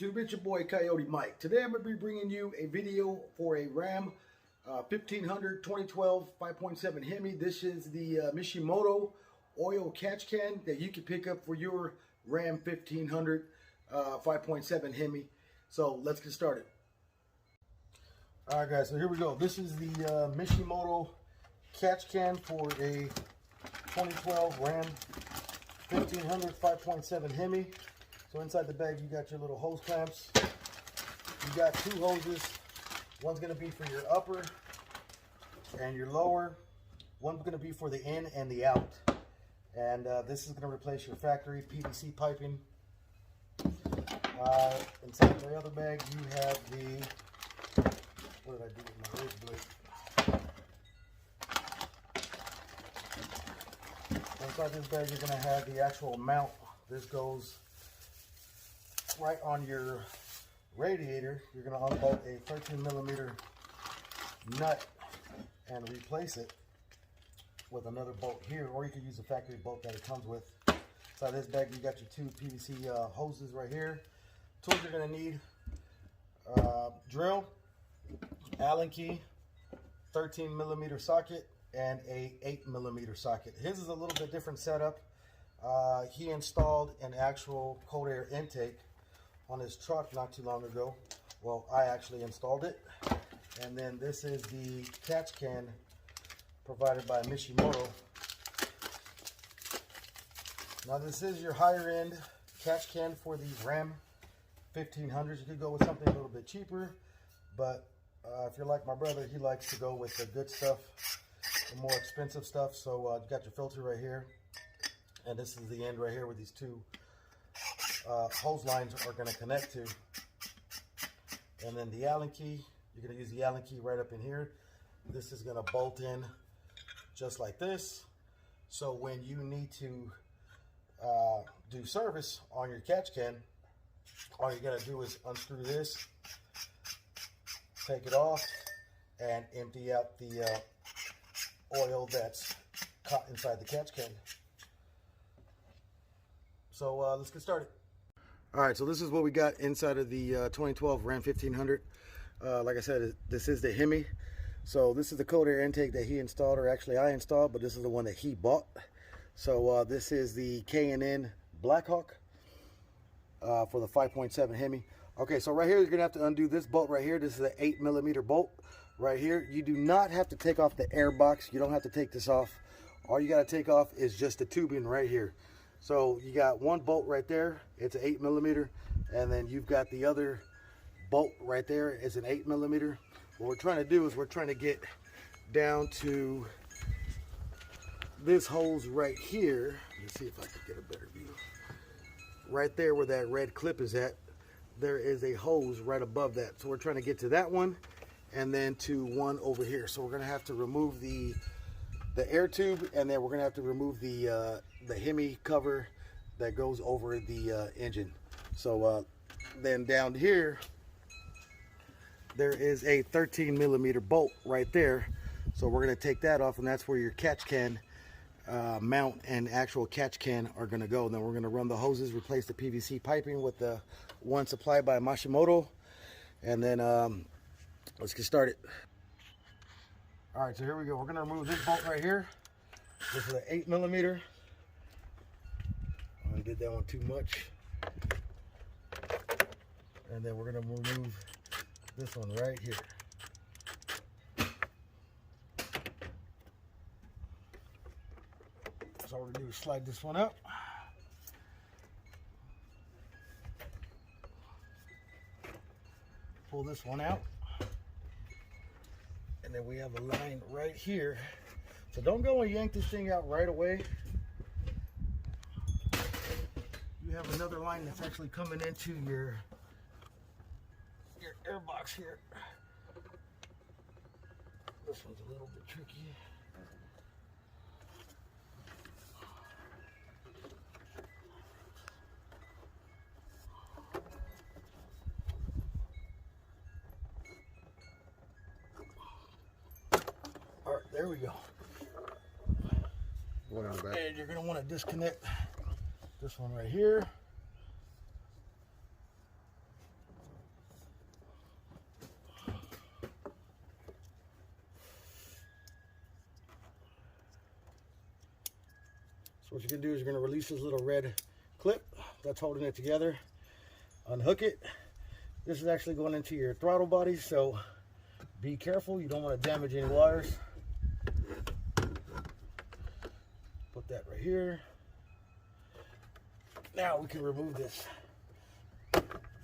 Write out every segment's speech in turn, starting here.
YouTube? It's your boy Coyote Mike. Today I'm going to be bringing you a video for a Ram 1500 2012 5.7 HEMI. This is the Mishimoto oil catch can that you can pick up for your Ram 1500 5.7 HEMI. So let's get started. Alright guys, so here we go. This is the Mishimoto catch can for a 2012 Ram 1500 5.7 HEMI. So inside the bag you got your little hose clamps. You got two hoses. One's going to be for your upper and your lower. One's going to be for the in and the out. And this is going to replace your factory PVC piping. Inside the other bag you have the, what did I do with my razor blade? Inside this bag you're going to have the actual mount. This goes right on your radiator. You're going to unbolt a 13mm nut and replace it with another bolt here, or you could use the factory bolt that it comes with. Inside this bag you got your two PVC hoses right here. Tools you're going to need: drill, Allen key, 13mm socket, and a 8mm socket. His is a little bit different setup. He installed an actual cold air intake on his truck not too long ago. Well, I actually installed it. And then this is the catch can provided by Mishimoto. Now this is your higher end catch can for the Ram 1500s. You could go with something a little bit cheaper, but if you're like my brother, he likes to go with the good stuff, the more expensive stuff. So you got your filter right here, and this is the end right here where these two hose lines are going to connect to. And then the Allen key, you're going to use the Allen key right up in here. This is going to bolt in just like this. So when you need to do service on your catch can, all you got to do is unscrew this, take it off, and empty out the oil that's caught inside the catch can. So let's get started. All right, so this is what we got inside of the 2012 Ram 1500. Like I said, this is the HEMI. So this is the cold air intake that he installed, or actually I installed, but this is the one that he bought. So this is the K&N Blackhawk for the 5.7 HEMI. Okay, so right here you're gonna have to undo this bolt right here. This is an 8mm bolt right here. You do not have to take off the air box. You don't have to take this off. All you gotta take off is just the tubing right here. So you got one bolt right there, it's an 8mm, and then you've got the other bolt right there is an 8mm. What we're trying to do is we're trying to get down to this hose right here. Let's see if I can get a better view. Right there where that red clip is at, there is a hose right above that. So we're trying to get to that one and then to one over here. So we're gonna have to remove the air tube, and then we're gonna have to remove the HEMI cover that goes over the engine. So then down here there is a 13mm bolt right there. So we're gonna take that off, and that's where your catch can mount and actual catch can are gonna go. And then we're gonna run the hoses, replace the PVC piping with the one supplied by Mishimoto, and then let's get started. All right, so here we go. We're gonna remove this bolt right here. This is an 8mm. I did that one too much. And then we're gonna remove this one right here. So all we're gonna do is slide this one up. Pull this one out. And then we have a line right here. So don't go and yank this thing out right away. You have another line that's actually coming into your air box here. This one's a little bit tricky. All right, there we go. And you're going to want to disconnect this one right here. So what you're gonna do is you're gonna release this little red clip that's holding it together, unhook it. This is actually going into your throttle body, so be careful, you don't want to damage any wires. Put that right here. Now we can remove this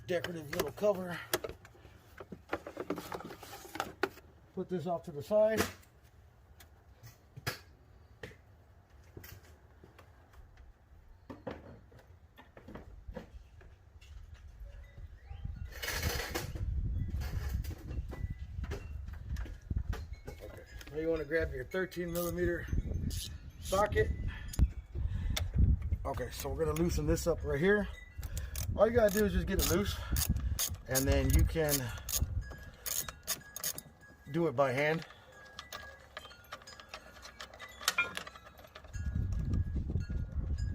decorative little cover. Put this off to the side. Now you want to grab your 13mm socket. Okay, so we're going to loosen this up right here. All you got to do is just get it loose, and then you can do it by hand.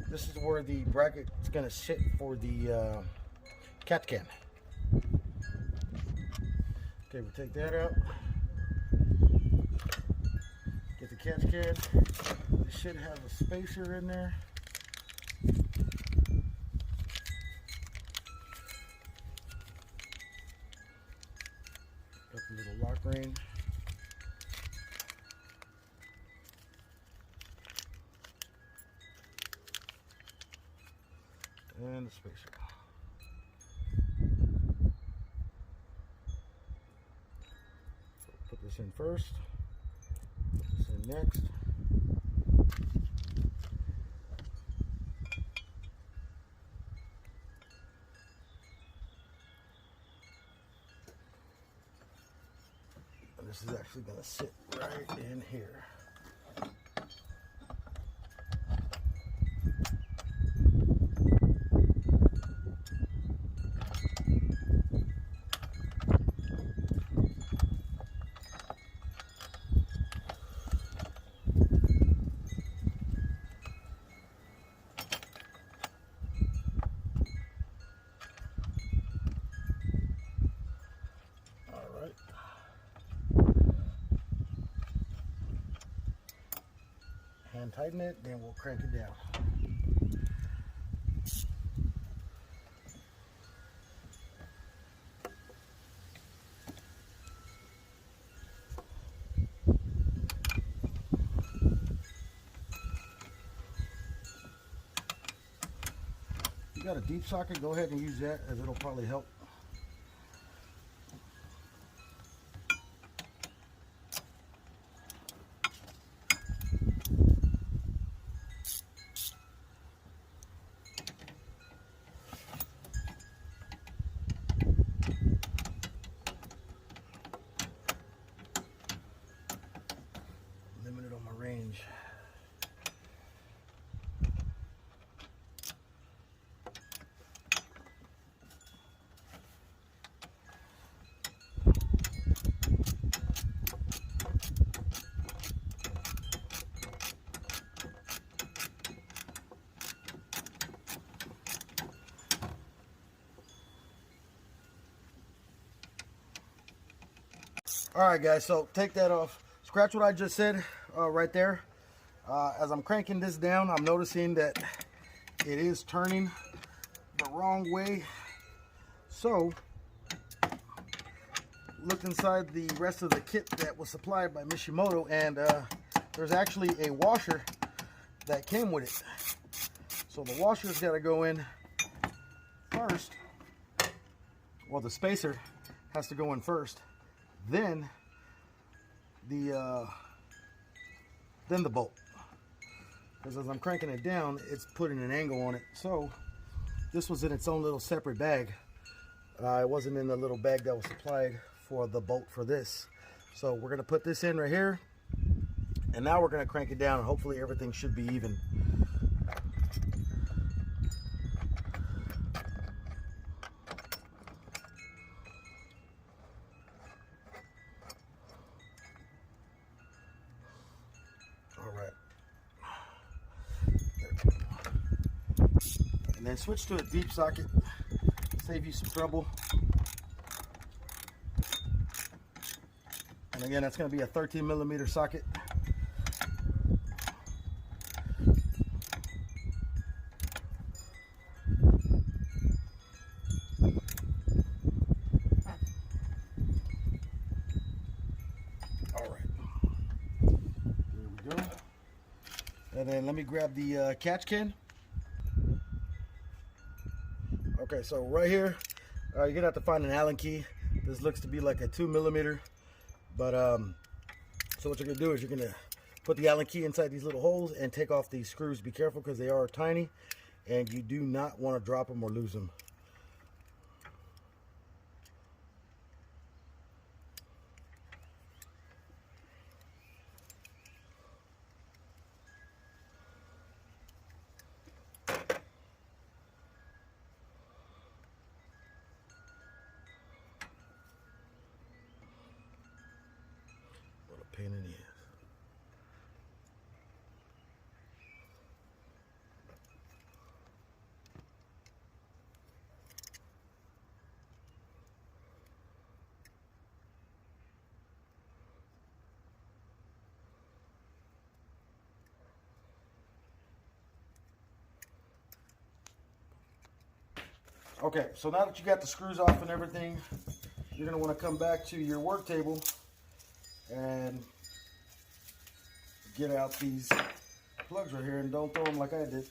This is where the bracket is going to sit for the catch can. Okay, we'll take that out. Get the catch can. It should have a spacer in there. Got the little lock ring. And the spacer. So put this in first. Put this in next. And this is actually going to sit right in here. And tighten it, then we'll crank it down. If you got a deep socket, go ahead and use that, as it'll probably help. Limited on my range. All right, guys, so take that off. Scratch what I just said right there. As I'm cranking this down, I'm noticing that it is turning the wrong way. So, look inside the rest of the kit that was supplied by Mishimoto, and there's actually a washer that came with it. So the washer's got to go in first. Well, the spacer has to go in first. Then the bolt, because as I'm cranking it down, it's putting an angle on it. So this was in its own little separate bag. It wasn't in the little bag that was supplied for the bolt for this. So we're going to put this in right here, and now we're going to crank it down, and hopefully everything should be even. And then switch to a deep socket, save you some trouble. And again, that's going to be a 13mm socket. And then let me grab the catch can. Okay, so right here, you're gonna have to find an Allen key. This looks to be like a 2mm, but so what you're gonna do is you're gonna put the Allen key inside these little holes and take off these screws. Be careful because they are tiny, and you do not want to drop them or lose them. What a pain in the ass. Okay, so now that you got the screws off and everything, you're going to want to come back to your work table and get out these plugs right here, and don't throw them like I did.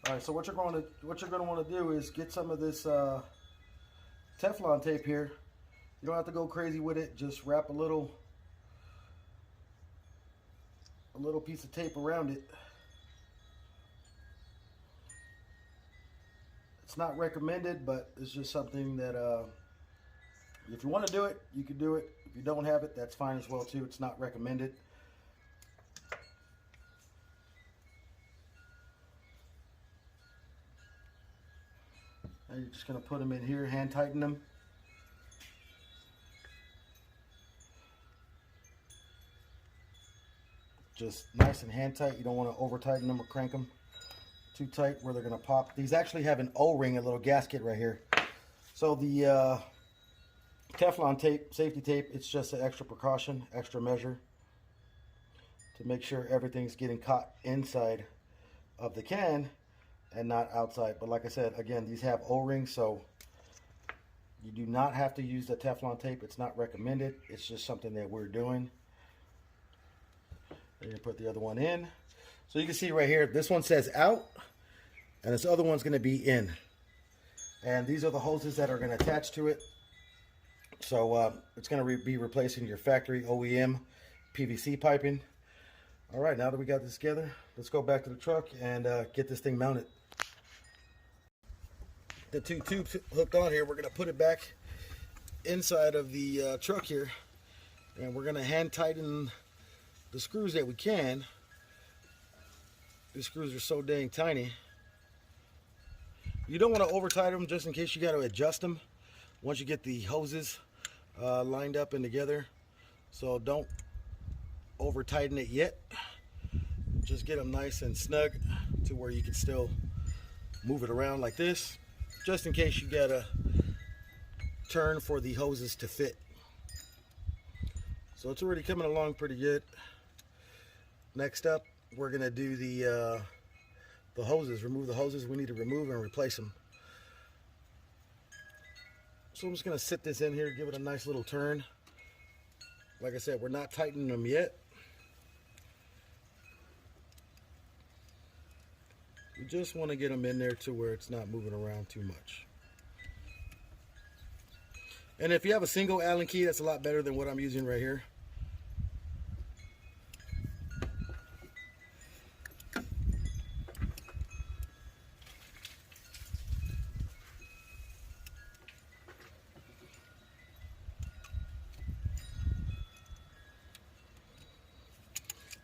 All right, so what you're going to want to do is get some of this Teflon tape here. You don't have to go crazy with it. Just wrap a little piece of tape around it. It's not recommended, but it's just something that if you want to do it, you can do it. If you don't have it, that's fine as well too. It's not recommended. Now you're just going to put them in here, hand tighten them. Just nice and hand tight. You don't want to over tighten them or crank them too tight where they're going to pop. These actually have an O-ring, a little gasket right here. So the Teflon tape, safety tape, it's just an extra precaution, extra measure to make sure everything's getting caught inside of the can and not outside. But like I said, again, these have O-rings, so you do not have to use the Teflon tape. It's not recommended. It's just something that we're doing. And you put the other one in. So you can see right here, this one says out, and this other one's going to be in. And these are the hoses that are going to attach to it. So it's going to be replacing your factory OEM PVC piping. All right, now that we got this together, let's go back to the truck and get this thing mounted. The two tubes hooked on here, we're going to put it back inside of the truck here, and we're going to hand tighten the screws that we can. These screws are so dang tiny. You don't want to over tighten them just in case you got to adjust them once you get the hoses lined up and together. So don't over tighten it yet. Just get them nice and snug to where you can still move it around like this, just in case you gotta turn for the hoses to fit. So it's already coming along pretty good. Next up, we're gonna do the hoses. Remove the hoses we need to remove and replace them. So I'm just gonna sit this in here, give it a nice little turn. Like I said, we're not tightening them yet. You just want to get them in there to where it's not moving around too much. And if you have a single Allen key, that's a lot better than what I'm using right here.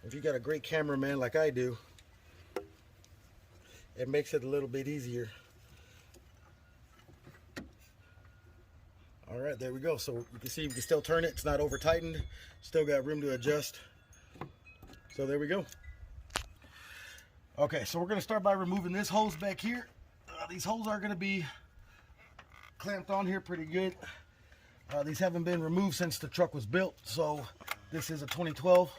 If you got a great cameraman like I do, it makes it a little bit easier. All right, there we go. So you can see we can still turn it. It's not over tightened. Still got room to adjust. So there we go. Okay, so we're going to start by removing this hose back here. These holes are going to be clamped on here pretty good. These haven't been removed since the truck was built. So this is a 2012.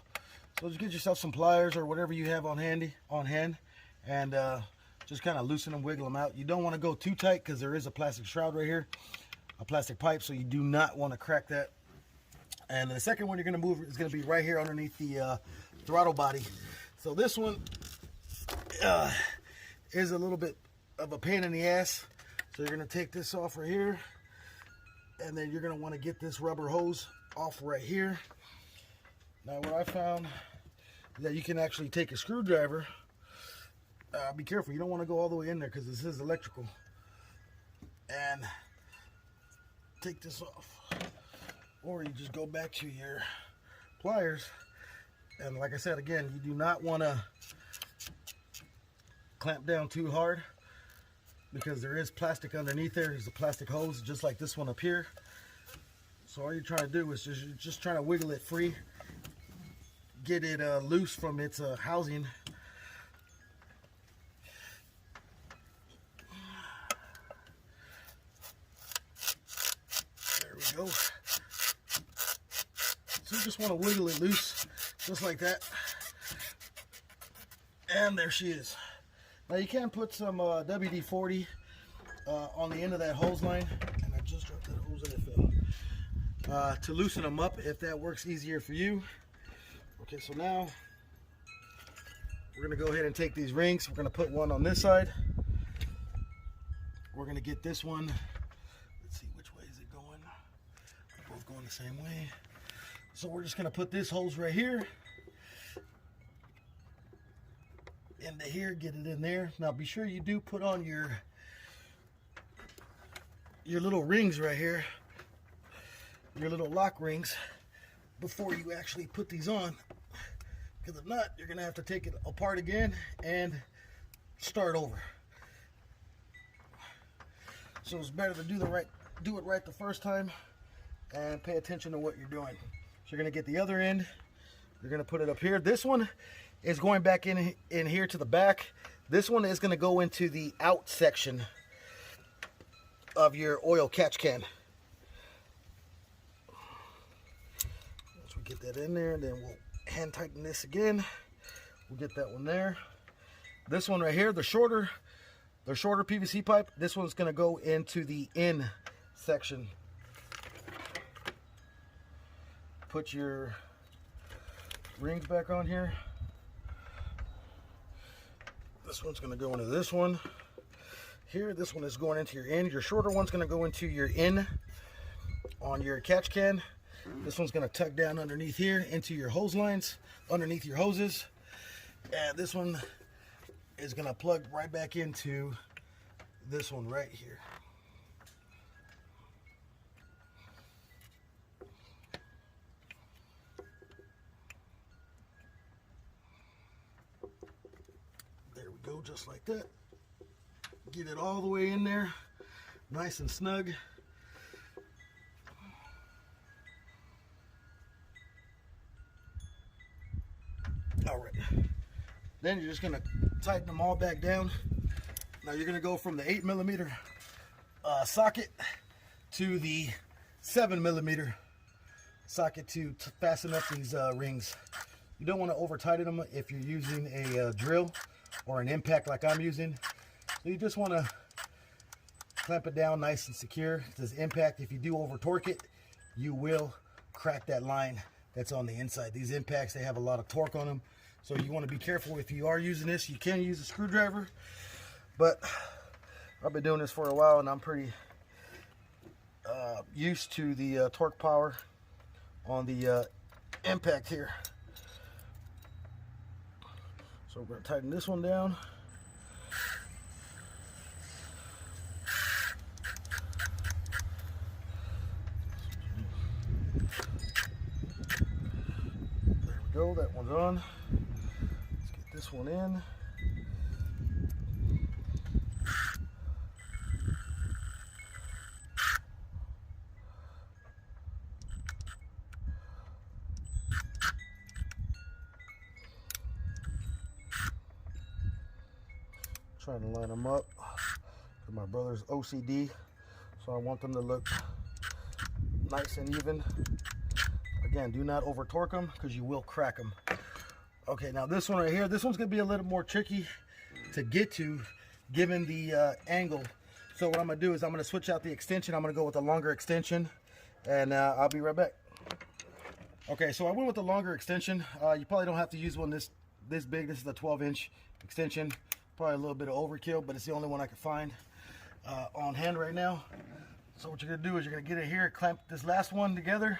So just get yourself some pliers or whatever you have on hand, and just kind of loosen them, wiggle them out. You don't want to go too tight because there is a plastic shroud right here, a plastic pipe, so you do not want to crack that. And the second one you're going to move is going to be right here underneath the throttle body. So this one is a little bit of a pain in the ass. So you're going to take this off right here, and then you're going to want to get this rubber hose off right here. Now what I found is that you can actually take a screwdriver. Be careful, you don't want to go all the way in there because this is electrical. And take this off. Or you just go back to your pliers. And like I said, again, you do not want to clamp down too hard because there is plastic underneath there. There's a plastic hose just like this one up here. So all you're trying to do is just trying to wiggle it free, get it loose from its housing. There we go. So you just want to wiggle it loose, just like that. And there she is. Now you can put some WD-40 on the end of that hose line. And I just dropped that hose and it fell. To loosen them up if that works easier for you. Okay, so now we're going to go ahead and take these rings. We're going to put one on this side. We're going to get this one. Let's see, which way is it going? They're both going the same way. So we're just going to put this hose right here into here, get it in there. Now be sure you do put on your little rings right here, your little lock rings, before you actually put these on, because if not, you're going to have to take it apart again and start over. So it's better to do it right the first time and pay attention to what you're doing. So you're going to get the other end, you're going to put it up here. This one is going back in here to the back. This one is going to go into the out section of your oil catch can. Once we get that in there, then we'll hand tighten this again. We'll get that one there. This one right here, the shorter PVC pipe, this one's going to go into the in section. Put your rings back on here. This one's going to go into this one here. This one is going into your in. Your shorter one's going to go into your in on your catch can. This one's going to tuck down underneath here into your hose lines, underneath your hoses. And this one is going to plug right back into this one right here. There we go, just like that. Get it all the way in there, nice and snug. All right, then you're just gonna tighten them all back down. Now you're gonna go from the 8mm socket to the 7mm socket to fasten up these rings. You don't want to over tighten them if you're using a drill or an impact like I'm using. So you just want to clamp it down nice and secure. This impact, if you do over torque it, you will crack that line that's on the inside. These impacts, they have a lot of torque on them. So you want to be careful if you are using this. You can use a screwdriver, but I've been doing this for a while and I'm pretty used to the torque power on the impact here. So we're going to tighten this one down. There we go, that one's on. Let's get this one in. Trying to line them up. My brother's OCD, so I want them to look nice and even. Again, do not over torque them because you will crack them. Okay, now this one right here, this one's gonna be a little more tricky to get to given the angle. So what I'm gonna do is I'm gonna switch out the extension. I'm gonna go with a longer extension, and I'll be right back. Okay, so I went with the longer extension. You probably don't have to use one this big. This is a 12-inch extension. Probably a little bit of overkill, but it's the only one I could find on hand right now. So what you're gonna do is you're gonna get it here, clamp this last one together.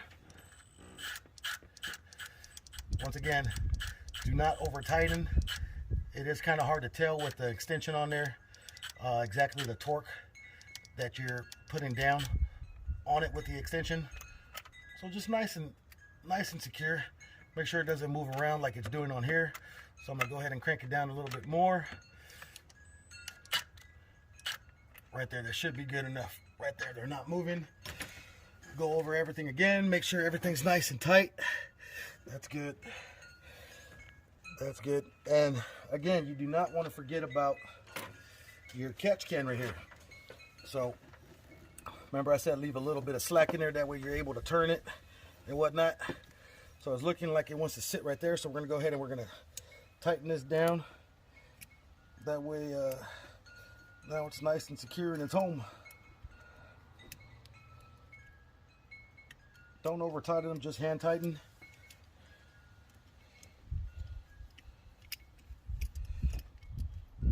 Once again, do not over tighten. It is kind of hard to tell with the extension on there exactly the torque that you're putting down on it with the extension. So just nice and secure. Make sure it doesn't move around like it's doing on here. So I'm gonna go ahead and crank it down a little bit more. Right there, that should be good enough. Right there, they're not moving. Go over everything again, make sure everything's nice and tight. That's good. That's good. And again, you do not want to forget about your catch can right here. So remember I said leave a little bit of slack in there, that way you're able to turn it and whatnot. So it's looking like it wants to sit right there, so we're going to go ahead and we're going to tighten this down. That way now it's nice and secure in its home. Don't over tighten them, just hand tighten.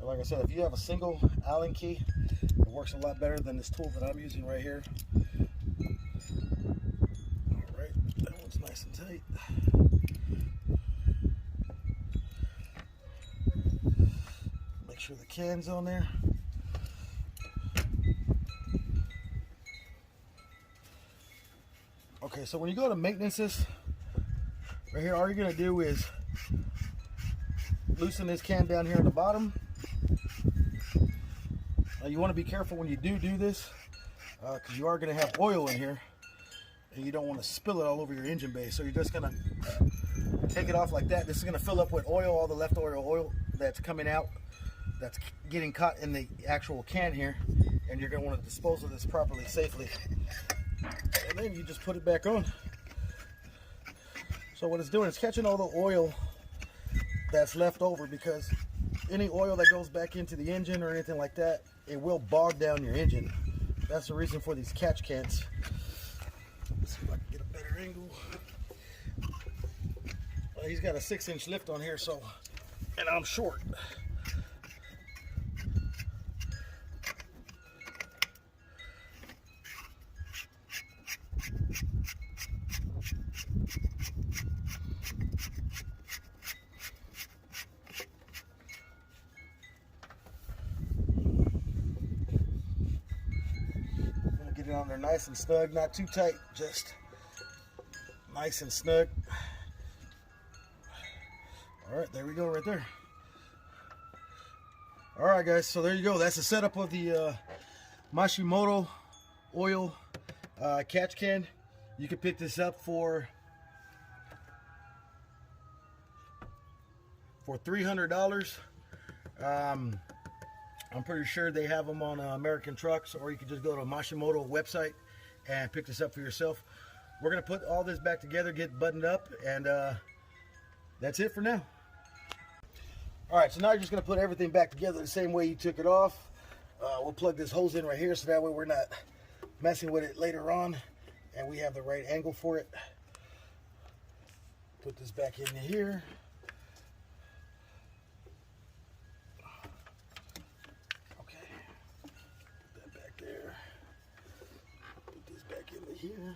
Like I said, if you have a single Allen key, it works a lot better than this tool that I'm using right here. All right, that one's nice and tight. Make sure the can's on there. Okay, so when you go to maintenances, right here, all you're gonna do is loosen this can down here at the bottom. You want to be careful when you do this, because you are going to have oil in here, and you don't want to spill it all over your engine bay. So you're just going to take it off like that. This is going to fill up with oil, all the leftover oil that's coming out, that's getting caught in the actual can here, and you're going to want to dispose of this properly, safely. And then you just put it back on. So what it's doing is catching all the oil that's left over, because any oil that goes back into the engine or anything like that, it will bog down your engine. That's the reason for these catch cans. Let's see if I can get a better angle. Well, he's got a 6-inch lift on here, so, and I'm short. Get it on there nice and snug, not too tight, just nice and snug. All right, there we go, right there. All right, guys, so there you go. That's the setup of the Mishimoto oil catch can. You can pick this up for $300. I'm pretty sure they have them on American Trucks, or you can just go to a Mishimoto website and pick this up for yourself. We're going to put all this back together, get buttoned up, and that's it for now. All right, so now you're just going to put everything back together the same way you took it off. We'll plug this hose in right here, so that way we're not messing with it later on, and we have the right angle for it. Put this back in here. Here.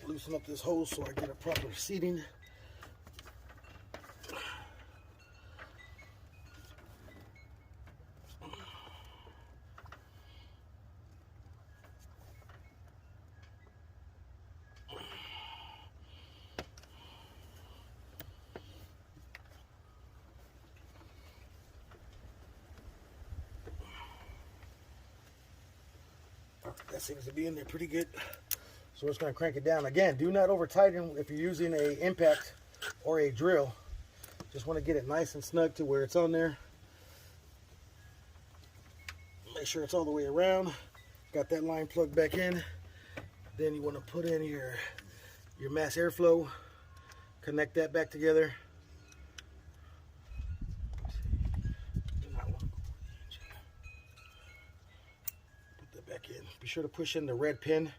Loosen up this hose so I get a proper seating. That seems to be in there pretty good. So we're just going to crank it down. Again, do not over tighten if you're using a impact or a drill. Just want to get it nice and snug to where it's on there. Make sure it's all the way around. Got that line plugged back in. Then you want to put in your mass airflow. Connect that back together. Put that back in. Be sure to push in the red pin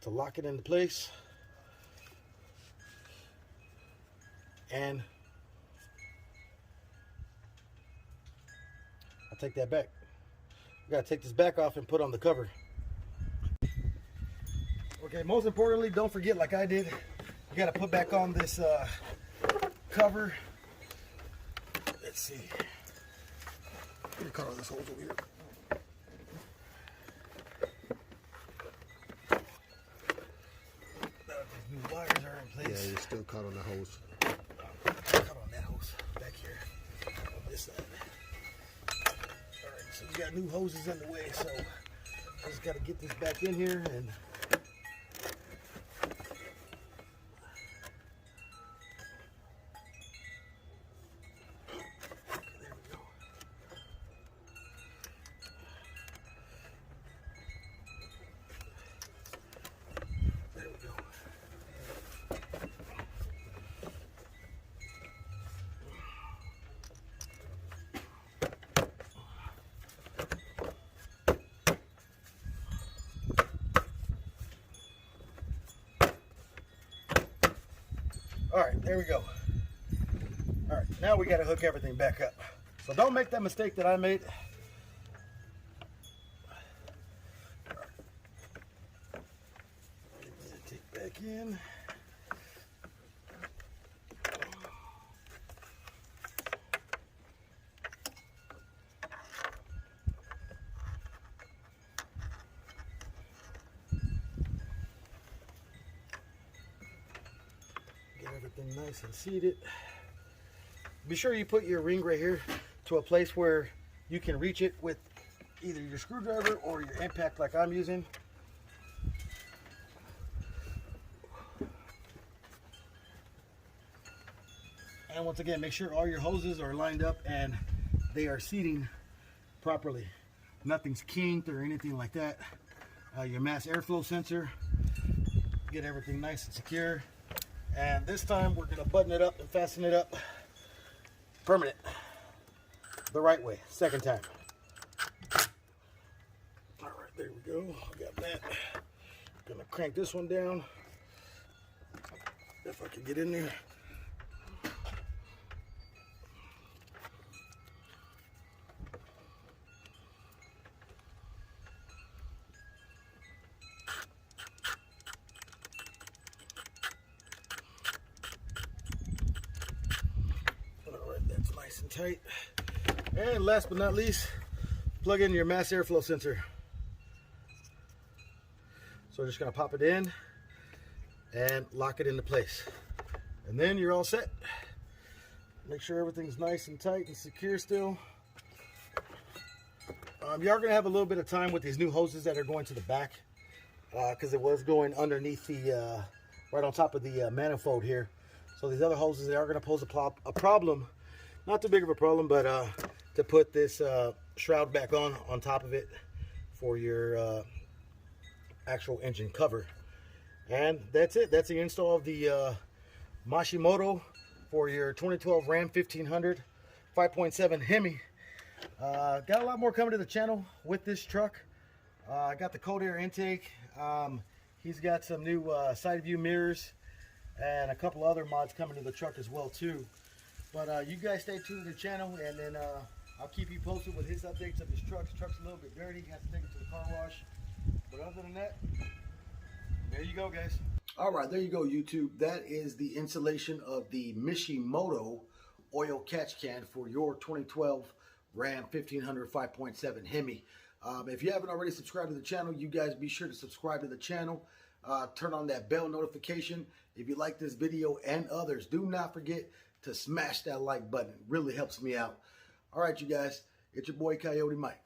to lock it into place. And I'll take that back. You gotta take this back off and put on the cover. Okay, most importantly, don't forget, like I did, you gotta put back on this cover. Let's see. Let me cut all this holes over here. New wires are in place. Yeah, you're still caught on the hose. Cut on that hose back here on this side. Alright, so we got new hoses in the way, so I just got to get this back in here and there we go. There we go. All right, there we go. All right, now we got to hook everything back up. So don't make that mistake that I made. Take back in. Get everything nice and seated. Be sure you put your ring right here to a place where you can reach it with either your screwdriver or your impact like I'm using. And once again, make sure all your hoses are lined up and they are seating properly. Nothing's kinked or anything like that. Your mass airflow sensor. Get everything nice and secure. And this time we're going to button it up and fasten it up permanent. The right way. Second time. All right, there we go. Got that. Gonna crank this one down. If I can get in there. That's nice and tight. And last but not least, plug in your mass airflow sensor. So we're just going to pop it in and lock it into place. And then you're all set. Make sure everything's nice and tight and secure still. You are going to have a little bit of time with these new hoses that are going to the back, because it was going underneath the, right on top of the manifold here. So these other hoses, they are going to pose a problem. Not too big of a problem, but to put this shroud back on top of it for your actual engine cover. And that's it. That's the install of the Mishimoto for your 2012 Ram 1500 5.7 HEMI. Got a lot more coming to the channel with this truck. I got the cold air intake. He's got some new side view mirrors and a couple other mods coming to the truck as well too. But you guys stay tuned to the channel, and then I'll keep you posted with his updates of his truck. His truck's a little bit dirty. He has to take it to the car wash. But other than that, there you go, guys. All right, there you go, YouTube. That is the installation of the Mishimoto oil catch can for your 2012 Ram 1500 5.7 HEMI. If you haven't already subscribed to the channel, you guys be sure to subscribe to the channel. Turn on that bell notification. If you like this video and others, do not forget to smash that like button. It really helps me out. All right, you guys, it's your boy Coyote Mike.